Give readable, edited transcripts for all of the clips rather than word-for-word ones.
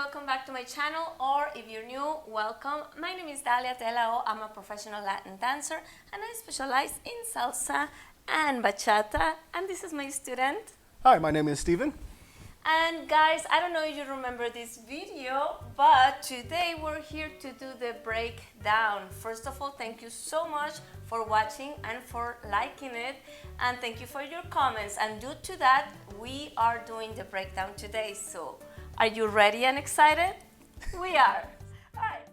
welcome back to my channel, or if you're new, welcome. My name is Dalia. I'm a professional Latin dancer and I specialize in salsa and bachata, and this is my student. Hi, my name is Steven. And guys, I don't know if you remember this video, but today we're here to do the breakdown. First of all, thank you so much for watching and for liking it, and thank you for your comments. And due to that, we are doing the breakdown today. So, are you ready and excited? We are. All right.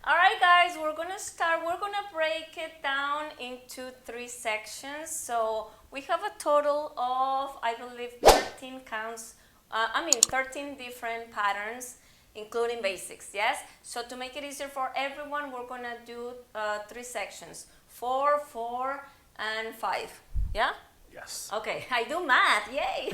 All right, guys, we're gonna start. We're gonna break it down into 3 sections. So we have a total of, I believe, 13 counts. 13 different patterns, including basics. Yes. So to make it easier for everyone, we're gonna do 3 sections: 4, 4, and 5. Yeah. Yes. Okay, I do math, yay!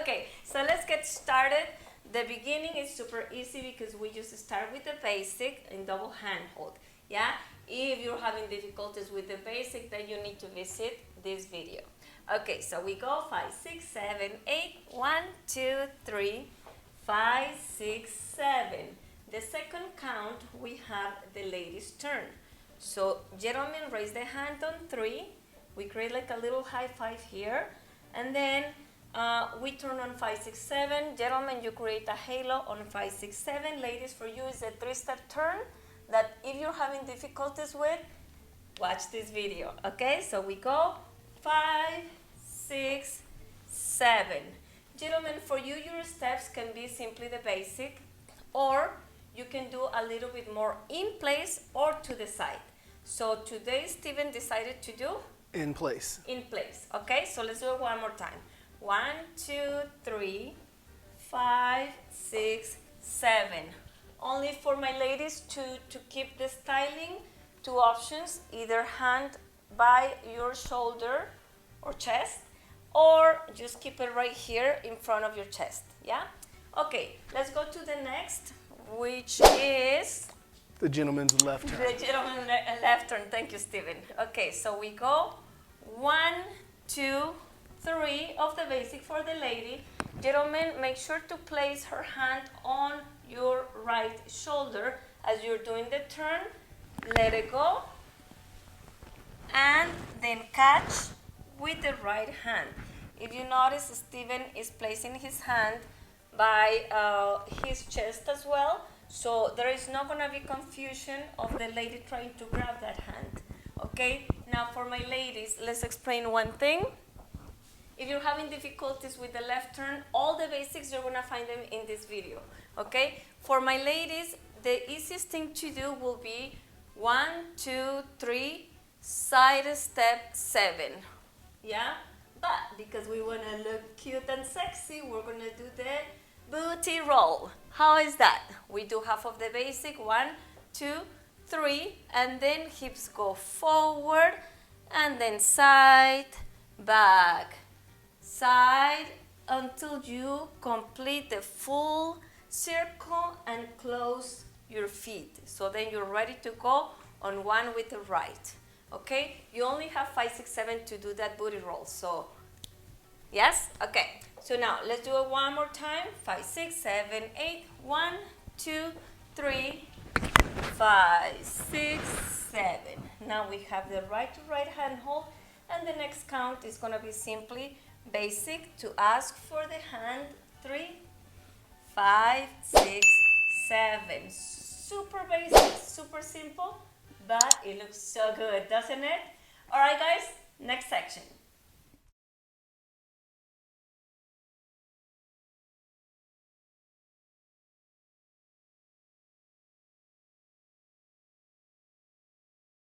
Okay, so let's get started. The beginning is super easy because we just start with the basic in double hand hold, yeah? If you're having difficulties with the basic, then you need to visit this video. Okay, so we go 5, 6, 7, 8, 1, 2, 3, 5, 6, 7. The second count, we have the lady's turn. So gentlemen, raise the hand on 3. We create like a little high five here, and then we turn on 5, 6, 7. Gentlemen, you create a halo on 5, 6, 7. Ladies, for you is a 3-step turn that if you're having difficulties with, watch this video. Okay, so we go 5, 6, 7. Gentlemen, for you, your steps can be simply the basic, or you can do a little bit more in place or to the side. So today, Steven decided to do in place. In place. Okay, so let's do it one more time. 1, 2, 3, 5, 6, 7. Only for my ladies to keep the styling, 2 options: either hand by your shoulder or chest, or just keep it right here in front of your chest. Yeah. Okay, let's go to the next, which is the gentleman's left turn. The gentleman's left turn. Thank you, Steven. Okay, so we go 1, 2, 3 of the basic for the lady. Gentlemen, make sure to place her hand on your right shoulder as you're doing the turn. Let it go. And then catch with the right hand. If you notice, Steven is placing his hand by his chest as well. So there is not going to be confusion of the lady trying to grab that hand. Okay, now for my ladies, let's explain one thing. If you're having difficulties with the left turn, all the basics, you're going to find them in this video. Okay, for my ladies, the easiest thing to do will be 1, 2, 3, side step 7. Yeah, but because we want to look cute and sexy, we're going to do the booty roll. How is that? We do half of the basic, 1, 2, 3, and then hips go forward, and then side, back, side, until you complete the full circle and close your feet. So then you're ready to go on 1 with the right. Okay? You only have 5, 6, 7 to do that booty roll. So, yes? Okay. So now, let's do it one more time. 5, 6, 7, 8. 1, 2, 3, 5, 6, 7. Now we have the right to right hand hold, and the next count is going to be simply basic to ask for the hand. 3, 5, 6, 7. Super basic, super simple, but it looks so good, doesn't it? All right, guys, next section.